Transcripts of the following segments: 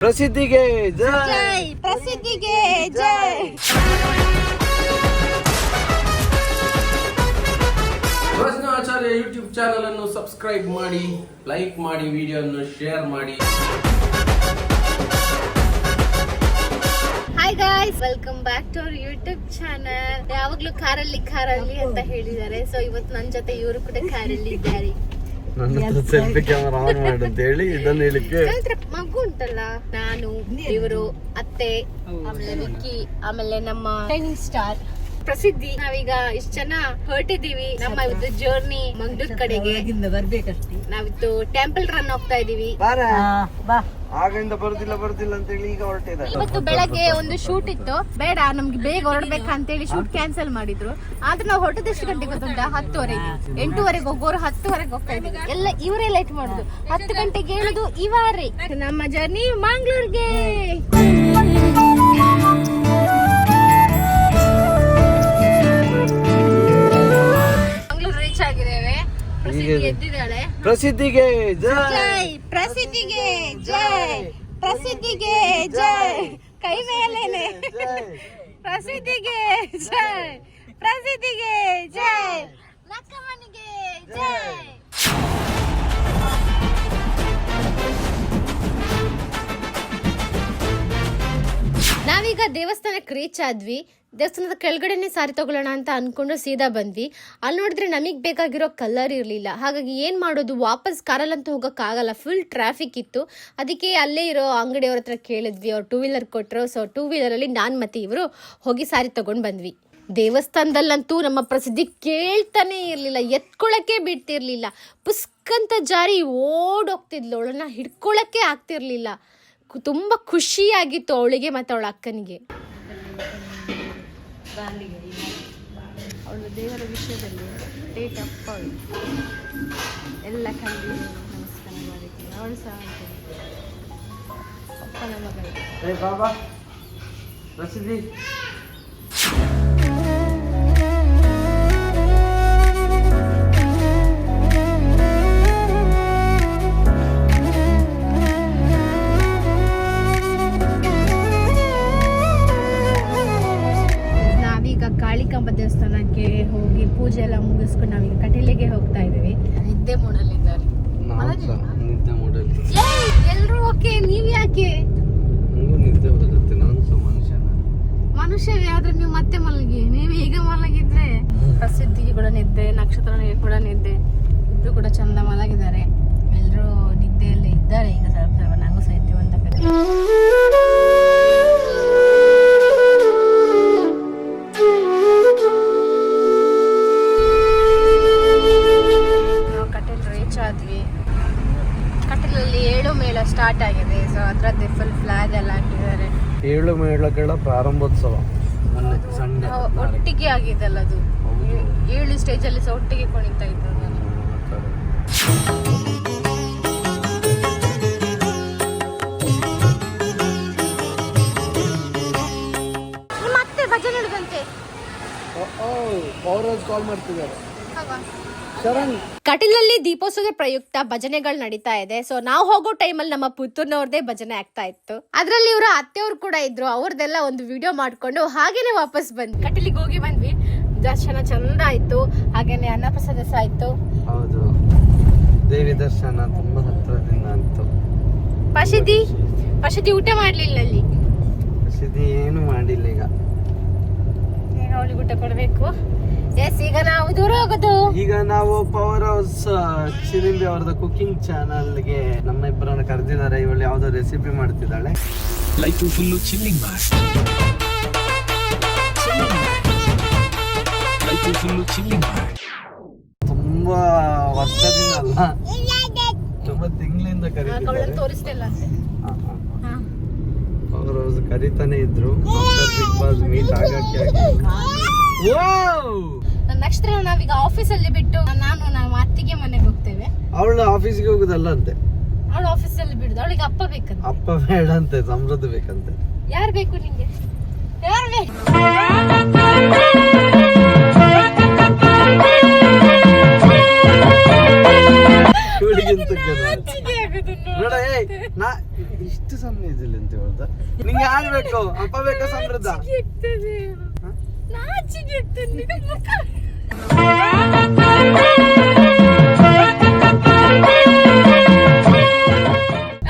ಪ್ರಸಿದ್ಧಿಗೆ ಜೈ, ಪ್ರಸಿದ್ಧಿಗೆ ಜೈ. ಆಚಾರ್ಯ ಯೂಟ್ಯೂಬ್ ಚಾನಲ್ ಅನ್ನು ಸಬ್ಸ್ಕ್ರೈಬ್ ಮಾಡಿ, ಲೈಕ್ ಮಾಡಿ, ವಿಡಿಯೋವನ್ನು ಶೇರ್ ಮಾಡಿ. Hi guys, welcome back to our YouTube channel. ಯಾವಾಗ್ಲೂ ಕಾರಲ್ಲಿ ಅಂತ ಹೇಳಿದ್ದಾರೆ. ಸೊ ಇವತ್ತು ನನ್ನ ಜೊತೆ ಇವರು ಕೂಡ ಕಾರಲ್ಲಿ ಇದ್ದಾರೆ. ನನ್ನ ಸೆಲ್ಫಿ ಕ್ಯಾಮರಾ ಆನ್ ಮಾಡಿ ಅಂತ ಹೇಳಿ ಇದನ್ನ ಹೇಳಿಕ್ಕೆ ಮಗು ಉಂಟಲ್ಲ, ನಾನು, ಇವರು, ಅತ್ತೆ, ಆಮೇಲೆ ವಿಕ್ಕಿ, ಆಮೇಲೆ ನಮ್ಮ ಟ್ರೈನಿಂಗ್ ಸ್ಟಾರ್ ಪ್ರಸಿದ್ಧಿ. ನಾವೀಗ ಇಷ್ಟ ಜನ ಹೊರಟಿದೀವಿ ನಮ್ಮ ಇವತ್ತು ಜರ್ನಿ ಮಂಗ್ಳೂರ್ ಕಡೆಗೆ. ನಾವಿತ್ತು ಟೆಂಪಲ್ ರನ್ ಹೋಗ್ತಾ ಇದೀವಿ. ಆಗಿಂದ ಬರ್ತಿಲ್ಲ ಅಂತ ಹೇಳಿ ಈಗ ಹೊರಟಿದ್ದಾರೆ. ಇವತ್ತು ಬೆಳಗ್ಗೆ ಒಂದು ಶೂಟ್ ಇತ್ತು, ಬೇಡ ನಮ್ಗೆ ಬೇಗ ಹೊರಡ್ಬೇಕಂತ ಹೇಳಿ ಶೂಟ್ ಕ್ಯಾನ್ಸಲ್ ಮಾಡಿದ್ರು. ಆದ್ರೆ ನಾವು ಹೊರಟದ ಎಷ್ಟು ಗಂಟೆಗೆ ಗೊತ್ತುಂಟಾ? 10:30. 8:00 ಹೋಗೋರು 10:00 ಹೋಗ್ತಾ ಇದೀವಿ. ಎಲ್ಲ ಇವರೇ ಲೇಟ್ ಮಾಡುದು. 10 ಗಂಟೆಗೆ ಹೇಳುದು ಇವರೇ. ನಮ್ಮ ಜರ್ನಿ ಮಂಗ್ಳೂರ್ಗೆ. ಎದ್ದಿದ್ದಾಳೆ. ಪ್ರಸಿದ್ಧಿಗೆ ಜೈ, ಪ್ರಸಿದ್ಧಿಗೆ ಜೈ, ಪ್ರಸಿದ್ಧಿಗೆ ಜೈ. ಕೈ ಮೇಲೇನೆ. ಪ್ರಸಿದ್ಧಿಗೆ ಜೈ, ಪ್ರಸಿದ್ಧಿಗೆ ಜೈ, ಲಕ್ಕಮ್ಮನಿಗೆ ಜೈ. ನಾವೀಗ ದೇವಸ್ಥಾನಕ್ಕೆ ರೀಚ್ ಆದ್ವಿ. ದೇವಸ್ಥಾನದ ಕೆಳಗಡೆನೆ ಸಾರಿ ತಗೊಳ್ಳೋಣ ಅಂತ ಅನ್ಕೊಂಡು ಸೀದಾ ಬಂದ್ವಿ. ಅಲ್ಲಿ ನೋಡಿದ್ರೆ ನಮಗೆ ಬೇಕಾಗಿರೋ ಕಲರ್ ಇರಲಿಲ್ಲ. ಹಾಗಾಗಿ ಏನು ಮಾಡೋದು, ವಾಪಸ್ ಕಾರಲ್ಲಂತೂ ಹೋಗೋಕ್ಕಾಗಲ್ಲ, ಫುಲ್ ಟ್ರಾಫಿಕ್ ಇತ್ತು. ಅದಕ್ಕೆ ಅಲ್ಲೇ ಇರೋ ಅಂಗಡಿಯವ್ರ ಹತ್ರ ಕೇಳಿದ್ವಿ, ಅವ್ರು 2 ವೀಲರ್ ಕೊಟ್ಟರು. ಸೊ 2 ವೀಲರಲ್ಲಿ ನಾನು ಮತ್ತು ಇವರು ಹೋಗಿ ಸಾರಿ ತಗೊಂಡು ಬಂದ್ವಿ. ದೇವಸ್ಥಾನದಲ್ಲಂತೂ ನಮ್ಮ ಪ್ರಸಿದ್ಧಿ ಕೇಳ್ತಾನೆ ಇರಲಿಲ್ಲ, ಎತ್ಕೊಳ್ಳೋಕ್ಕೆ ಬಿಡ್ತಿರ್ಲಿಲ್ಲ. ಪುಸ್ಕಂತ ಜಾರಿ ಓಡೋಗ್ತಿದ್ಲು, ಅವಳನ್ನ ಹಿಡ್ಕೊಳ್ಳೋಕ್ಕೆ ಆಗ್ತಿರ್ಲಿಲ್ಲ. ತುಂಬ ಖುಷಿಯಾಗಿತ್ತು ಅವಳಿಗೆ ಮತ್ತು ಅವಳ ಅಕ್ಕನಿಗೆ. ಅವಳು ದೇವರ ವಿಷಯದಲ್ಲಿ ಡೇಟ್ ಅಪ್ಪ ಎಲ್ಲ ಕಲ್ಲು ನಮಸ್ಕಾರ ಮಾಡಿದ್ದೀನಿ. ಅವಳು ಸಹ ಅಪ್ಪನ ಮಗಳು. ಬಾಬಾ ಪ್ರಸಿದ್ಧಿ ಕಾಳಿಕಾಂಬ ದೇವಸ್ಥಾನಕ್ಕೆ ಹೋಗಿ ಪೂಜೆ ಎಲ್ಲ ಮುಗಿಸ್ಕೊಂಡು ನಾವೀಗ ಕಟೀಲಿಗೆ ಹೋಗ್ತಾ ಇದೀವಿ. ನಿದ್ದೆ ಮೂಡಲ್ಲಿದ್ದಾರೆ. ಎಲ್ರು ಓಕೆ, ನೀವ್ ಯಾಕೆ? ನಿದ್ದೆ ಬರುತ್ತೆ. ನಾನು ಸಹ ಮನುಷ್ಯರೇ, ಆದ್ರೆ ನೀವು ಮತ್ತೆ ಮಲಗಿ. ನೀವು ಈಗ ಮಲಗಿದ್ರೆ ಪ್ರಸಿದ್ಧಿಗೆ ಕೂಡ ನಿದ್ದೆ, ನಕ್ಷತ್ರನಿಗೆ ಕೂಡ ನಿದ್ದೆ, ಇಬ್ರು ಕೂಡ ಚಂದ ಮಲಗಿದ್ದಾರೆ. ಎಲ್ರು ನಿದ್ದೆಯಲ್ಲಿ ಇದ್ದಾರೆ. ಈಗ ಸ್ವಲ್ಪ ನಂಗೂ ಸಹ ಇದ್ದೀವಂತ ಕಟೀಲಲ್ಲಿ 7 ಮೇಳ ಸ್ಟಾರ್ಟ್ ಆಗಿದೆ. ಸೊ ಅದ್ರದ್ದು ಫುಲ್ ಫ್ಲಾಗ್ ಎಲ್ಲ ಹಾಕಿದ್ದಾರೆ. 7 ಮೇಳಗಳ ಪ್ರಾರಂಭೋತ್ಸವ ಒಟ್ಟಿಗೆ ಆಗಿದೆ ಅಲ್ಲ, ಅದು 7 ಸ್ಟೇಜ್ ಅಲ್ಲಿ ಸಹ ಒಟ್ಟಿಗೆ ಕುಣಿತಾ ಇದ್ರು. ಮತ್ತೆ ಭಜನೆ ಹಿಡಿದಂತೆ ಕಾಲ್ ಮಾಡ್ತಿದ್ದಾರೆ. ಕಟೀಲಲ್ಲಿ ದೀಪೋತ್ಸವದ ಪ್ರಯುಕ್ತ ಭಜನೆಗಳು ನಡೀತಾ ಇದೆ. ಸೊ ನಾವು ಹೋಗೋ ಟೈಮಲ್ಲಿ ನಮ್ಮ ಪುತ್ತೂರ್ನವ್ರದೇ ಭಜನೆ ಆಗ್ತಾ ಇತ್ತು. ಅದ್ರಲ್ಲಿ ಇವರು ಅತ್ತೆಯವ್ರು ಕೂಡ ಇದ್ರು. ಅವ್ರದ್ದೆಲ್ಲ ಒಂದು ವಿಡಿಯೋ ಮಾಡ್ಕೊಂಡು ಹಾಗೇನೆ ವಾಪಸ್ ಬಂದ್ವಿ. ಕಟೀಲಿಗೆ ಹೋಗಿ ಬಂದ್ವಿ. ದರ್ಶನ ಚಂದ ಆಯ್ತು, ಹಾಗೇನೆ ಅನ್ನಪ್ರಸಾದ ಸಹ ಆಯ್ತು. ಹೌದು, ದೇವಿ ದರ್ಶನ ತುಂಬಾ ಹತ್ರದಿಂದ ಆಯ್ತು. ಪಶುದಿ ಊಟ ಮಾಡ್ಲಿಲ್ಲ ಅಲ್ಲಿ. ಪಶುದಿ ಏನು ಮಾಡಿಲ್ಲ. ಈಗ ಅವಳಿಗೆ ಊಟ ಕೊಡ್ಬೇಕು. ಈಗ ನಾವು ದೂರ ಹೋಗೋದು. ಈಗ ನಾವು ಪವರ್ ಹೌಸ್ ಚಿರಿಂಬಿ ಅವರದ ಕುಕಿಂಗ್ ಚಾನಲ್ಗೆ ನಮ್ಮ ಇಬ್ಬರನ್ನ ಕರೆದಿದ್ದಾರೆ. ಇವಳು ಯಾವ್ದೋ ರೆಸಿಪಿ ಮಾಡ್ತಿದ್ದಾಳೆ. ಲೈಫ್ ಫುಲ್ಲು ಚಿಲ್ಲಿಂಗ್ ಮಾಡಿ, ಲೈಫ್ ಫುಲ್ಲು ಚಿಲ್ಲಿಂಗ್ ಮಾಡಿ. ತುಂಬಾ ವರ್ಷದಿಂದ ಅಲ್ಲ, ತುಂಬಾ ತಿಂಗಳಿಂದ ಕರೀತಿದ್ದಾರೆ. ತೋರಿಸ್ತಿಲ್ಲ ಪವರ್ ಹೌಸ್ ಕರೀತಾನೆ ಇದ್ರು. ಬಿಗ್ ಬಾಸ್ ಮೀಟ್ ಆಗಕ್ಕೆ ನೆಕ್ಸ್ಟ್ ನಾವೀಗ ಆಫೀಸಲ್ಲಿ ಬಿಟ್ಟು ನಮ್ಮ ಅತ್ತಿಗೆ ಮನೆಗೆ ಹೋಗ್ತೇವೆ. ಅವಳು ಆಫೀಸ್ಗೆ ಹೋಗುದಲ್ಲ ಅಂತೆ, ಅವಳು ಆಫೀಸಲ್ಲಿ ಬಿಡುದು. ಅವಳಿಗೆ ಅಪ್ಪ ಬೇಕಂತೆ. ಅಪ್ಪ ಬೇಡ ಅಂತೆ, ಸಮೃದ್ಧ ಬೇಕಂತೆ. ಯಾರು ಬೇಕು ನಿಂಗೆ? ಯಾರು ಬೇಕು? ಇಷ್ಟು ಸಮಯ ಇದಿಲ್ಲ ಅಂತ ಹೇಳ್ದ. ನಿಂಗೆ ಯಾರು ಬೇಕು? ಅಪ್ಪ ಬೇಕಾ ಸಮೃದ್ಧ?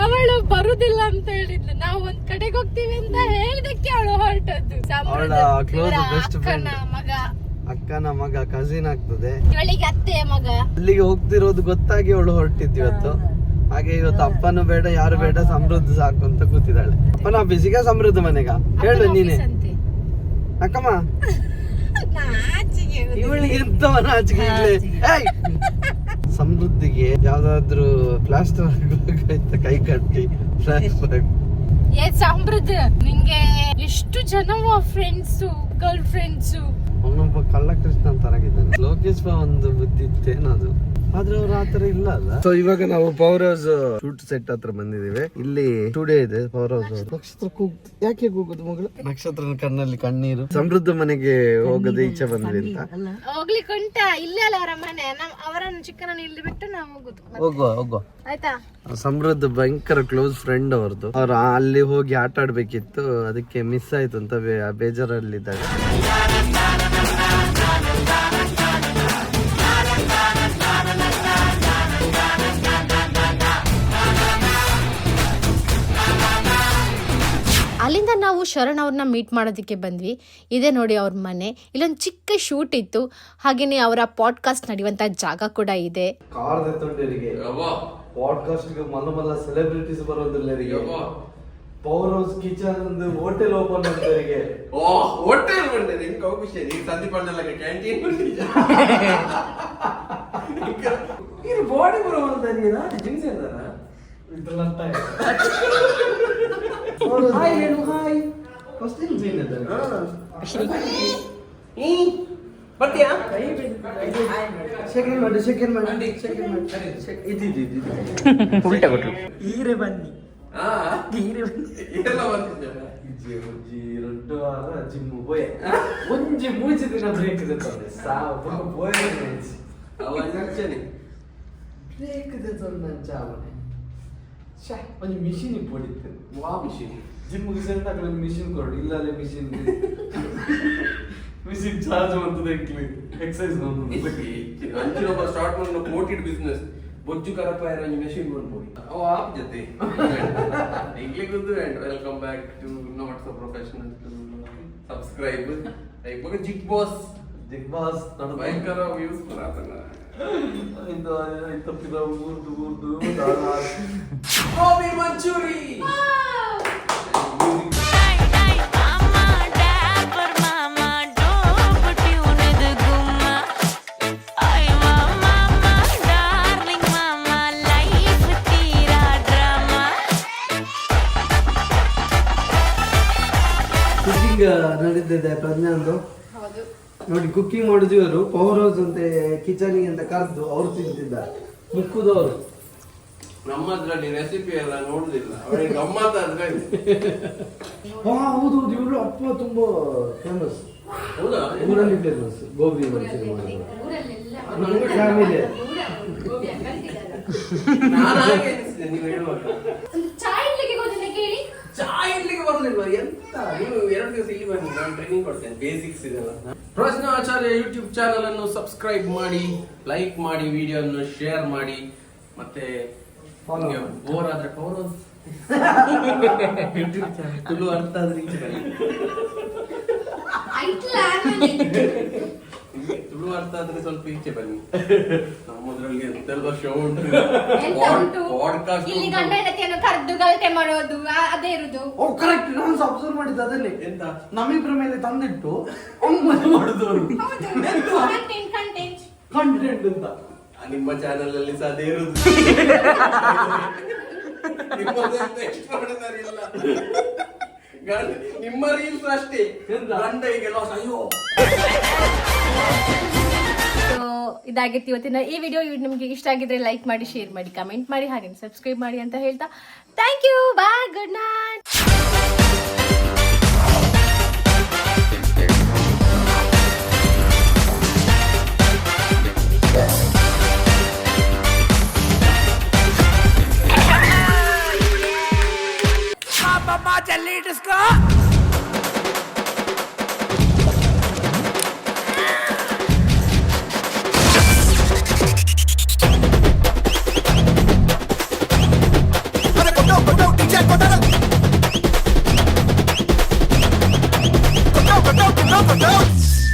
ಅವಳು ಬರುದಿಲ್ಲ ಅಂತ ಹೇಳಿದ್ಲು. ನಾವು ಒಂದ್ ಕಡೆಗೆ ಹೋಗ್ತೀವಿ ಅಂತ ಹೇಳಿದಕ್ಕೆ ಅವಳು ಹೊರಟದ್ದು. ಅವಳ ಕ್ಲೋಸ್ ಬೆಸ್ಟ್ ಫ್ರೆಂಡ್, ಮಗ, ಅಕ್ಕನ ಮಗ, ಕಸಿನ್ ಆಗ್ತದೆ. ಇವಳಿಗೆ ಅತ್ತೆ ಮಗ. ಅಲ್ಲಿಗೆ ಹೋಗ್ತಿರೋದು ಗೊತ್ತಾಗಿ ಅವಳು ಹೊರಟಿದ್ದು ಇವತ್ತು. ಹಾಗೆ ಇವತ್ತು ಅಪ್ಪನೂ ಬೇಡ ಯಾರು ಬೇಡ, ಸಮೃದ್ಧ ಸಾಕು ಅಂತ ಕೂತಿದ್ದಾಳೆ. ಅಪ್ಪನ ಆಫೀಸಿಗ ಸಮೃದ್ಧ ಮನೆಗ? ಹೇಳು ನೀನೆ ಅಕ್ಕಮ್ಮ. ಇವಳಿಗೆ ಎಂತ ನಾಚಿಕೆ ಸಮೃದ್ಧಿಗೆ ಯಾವ್ದಾದ್ರು ಪ್ಲಾಸ್ಟರ್ ಕೈ ಕಟ್ಟಿ ಪ್ಲಾಸ್ಟರ್. ಸಮೃದ್ಧ ನಿಂಗೆ ಎಷ್ಟು ಜನ ಫ್ರೆಂಡ್ಸ್, ಗರ್ಲ್ ಫ್ರೆಂಡ್ಸ್. ಅವನೊಬ್ಬ ಕಳ್ಳ ಕೃಷ್ಣ ಅಂತರಾಗಿದ್ದಾನೆ. ಲೋಕೇಶ್ ಒಂದು ಬುದ್ಧಿ ಇತ್ತೇನದು, ಆದ್ರೆ ಅವ್ರು ಆತರ ಇಲ್ಲ ಅಲ್ಲ. ಸೊ ಇವಾಗ ನಾವು ಪವರ್ ಹೌಸ್ ಶೂಟ್ ಸೆಟ್ ಹತ್ರ ಬಂದಿದ್ದೀವಿ. ಇಲ್ಲಿ ಸ್ಟುಡಿಯೋ ಇದೆ ಪವರ್ ಹೌಸ್. ನಕ್ಷತ್ರ ಯಾಕೆ ಕೂಗುದು ಮಗಳು? ನಕ್ಷತ್ರ ಕಣ್ಣಲ್ಲಿ ಕಣ್ಣೀರು. ಸಮೃದ್ಧ ಮನೆಗೆ ಹೋಗದೆ ಈಚೆ ಬಂದ್ವಿ ಅಂತ. ಹೋಗ್ಲಿಕ್ಕೆ ಉಂಟ? ಇಲ್ಲೇ ಅಲ್ಲ ಅವರ ಮನೆ. ಅವರನ್ನು ಚಿಕ್ಕನ ಇಲ್ಲಿ ಬಿಟ್ಟು ನಾವು ಹೋಗುವ ಆಯ್ತಾ. ಸಮೃದ್ಧ ಭಯಂಕರ ಕ್ಲೋಸ್ ಫ್ರೆಂಡ್ ಅವ್ರದ್ದು. ಅವ್ರು ಅಲ್ಲಿ ಹೋಗಿ ಆಟ ಆಡ್ಬೇಕಿತ್ತು, ಅದಕ್ಕೆ ಮಿಸ್ ಆಯ್ತು ಅಂತ ಬೇಜಾರಲ್ಲಿದ್ದಾಗ. ಅಲ್ಲಿಂದ ನಾವು ಶರಣ್ ಅವ್ರನ್ನ ಮೀಟ್ ಮಾಡೋದಕ್ಕೆ ಬಂದ್ವಿ. ಇದೇ ನೋಡಿ ಅವ್ರ ಮನೆ. ಇಲ್ಲೊಂದು ಚಿಕ್ಕ ಶೂಟ್ ಇತ್ತು, ಹಾಗೇನೆ ಅವರ ಪಾಡ್ಕಾಸ್ಟ್ ನಡೆಯುವಂತ ಜಾಗ ಕೂಡ ಇದೆ. ಮಲ್ಲ ಸೆಲೆಬ್ರಿಟೀಸ್ ಬರೋದಿಲ್ಲ. ಪವರ್ ಹೌಸ್ ಕಿಚನ್ ಒಂದು ಹೋಟೆಲ್ ಓಪನ್ ಮಾಡ್ತಾರೆ. ಹೋಟೆಲ್ ಬಂದಿದೆ ನಿಮ್ಗೆ ಅವಕಾಶ. ನೀವು ಸಂದೀಪ್ ಅಣ್ಣಲ್ಲ ಕ್ಯಾಂಟೀನ್ ಬಾಡಿ ಬರೋದು ಜಿಮ್ ಸೇರ್ದಾರ. ಬರ್ತೀಯಾ? ಸೆಕೆಂಡ್ ಮಾಡಿ ಉಲ್ಟಾ ಕೊಟ್ರು. ಹೀರೆ ಬನ್ನಿ ಜಿಮ್ ಬೋಯ್ ಒಂಜಿ ಮೂಜಿ ದಿನ ಬ್ರೇಕ್ ಇದೆ ಒಂದು ಮಿಷಿನ್ ಪೊಡಿತು. ಜಿಮ್ಗೆ ಸೇರಿದಾಗ ಒಂದು ಮಿಷಿನ್ ಕೊಡು. ಇಲ್ಲೇ ಮಿಷಿನ್ ಚಾರ್ಜ್ ಮಾಡ್ತದೆ. ಎಕ್ಸರ್ಸೈಸ್ ಅಂಚಿನೊಬ್ಬ ಸ್ಟಾರ್ಟ್ ಮಾಡೋ ಕೋಟೆಡ್ ಬಿಸ್ನೆಸ್ ಬೊಜ್ಜು ಕರಪಾಯ ಮೆಷಿನ್ ಬಂದ್ಬೋಡಿ ಅವ ಆಪ್ ಜೊತೆ English welcome back to not so professional to subscribe like ಮಗ ಜಿಗ್ ಬಾಸ್ ಭಯಂಕರ ವ್ಯೂಸ್ ಬರತ್ತಲ್ಲ. ತಪ್ಪಿದ ಊರ್ದು ಗೋಬಿ ಮಂಚೂರಿ ಕುಕಿಂಗ್ ನಡೀತಿದೆ ಪ್ರಜ್ಞಾಂದು. ನೋಡಿ ಕುಕಿಂಗ್ ಮಾಡುದು ಇವರು. ಪವರ್ ಹೌಸ್ ಅಂತೆ ಕಿಚನಿಗೆ ಅಂತ ಕರೆದು ಅವ್ರು ತಿಂತಿದ್ದಾರೆ. ಮುಕ್ಕುದವರು ನಮ್ಮದ್ರಲ್ಲಿ ರೆಸಿಪಿ ಎಲ್ಲ ನೋಡುದಿಲ್ಲ. ಅವಳಿಗೆ ಗಮ್ಮತ್ತಾದ್ರೆ ಹೌದು. ಇವರು ಅಪ್ಪ ತುಂಬಾ ಫೇಮಸ್. ಹೌದಾ? ಊರಲ್ಲಿ ಫೇಮಸ್ ಗೋಬಿ ಮಂಚೂರಿ ಫ್ಯಾಮಿಲಿ. ನಾನು ಹಾಗೆ ಅನಿಸಿದೆ ನೀವು ಹೇಳುವಾಗ. ಚಾಯ್ ಇಡ್ಲಿಕ್ಕೆ ಬರ್ಲಿಲ್ವಾ? ಎಂತ ನೀವು 2 ದಿವಸ ಇಲ್ಲಿ ಬನ್ನಿ, ನಾನು ಟ್ರೈನಿಂಗ್ ಕೊಡ್ತೇನೆ. ಬೇಸಿಕ್ಸ್ ಇದೆಲ್ಲ. ಪ್ರಶ್ನೆ ಆಚಾರ್ಯ ಯೂಟ್ಯೂಬ್ ಚಾನಲ್ ಅನ್ನು ಸಬ್ಸ್ಕ್ರೈಬ್ ಮಾಡಿ, ಲೈಕ್ ಮಾಡಿ, ವಿಡಿಯೋ ಅನ್ನು ಶೇರ್ ಮಾಡಿ, ಮತ್ತೆ ಬೋರ್ ಆದ್ರೆ ತುಳು ಅರ್ಥ ಆದ್ರೆ ಈಚೆ ಬನ್ನಿ. ತುಳು ಅರ್ಥ ಆದ್ರೆ ಸ್ವಲ್ಪ ಈಚೆ ಬನ್ನಿ. ನಮ್ಮದ್ರಲ್ಲಿ ಎಂತೆಲ್ಲ ಶೋ ಉಂಟು, ಪಾಡ್ಕಾಸ್ಟ್ ಕರೆದು ಗಲಾಟೆ ಮಾಡೋದು ಅದೇ ಇರುದು. ಕರೆಕ್ಟ್. ನಾನು ಅಬ್ಸರ್ವ್ ಮಾಡಿದ್ದು ಅದನ್ನೇ. ಎಂತ ನಮ್ಮಿಬ್ಬರ ಮೇಲೆ ತಂದಿಟ್ಟು ಮಾಡುದು ಕಂಟೆಂಟ್ ಅಂತ. ನಿಮ್ಮ ಚಾನೆಲ್ ಅಲ್ಲಿ ಸಾಧ್ಯ ಇರುದು ನಿಮ್ಮ ರೀಲ್ಸ್ ಅಷ್ಟೇ. ಗಂಡ ಈಗ ಲಾಸ್. ಅಯ್ಯೋ, ಇದಾಗಿತ್ತು ಇವತ್ತಿನ ಈ ವಿಡಿಯೋ. ನಿಮಗೆ ಇಷ್ಟ ಆಗಿದ್ರೆ ಲೈಕ್ ಮಾಡಿ, ಶೇರ್ ಮಾಡಿ, ಕಮೆಂಟ್ ಮಾಡಿ, ಹಾಗೆ ಸಬ್ಸ್ಕ್ರೈಬ್ ಮಾಡಿ ಅಂತ ಹೇಳ್ತಾ thank you. Bye, good night. ಅಮ್ಮ ಚೆಲ್ಲಿ ಡಿಸ್ಕೋ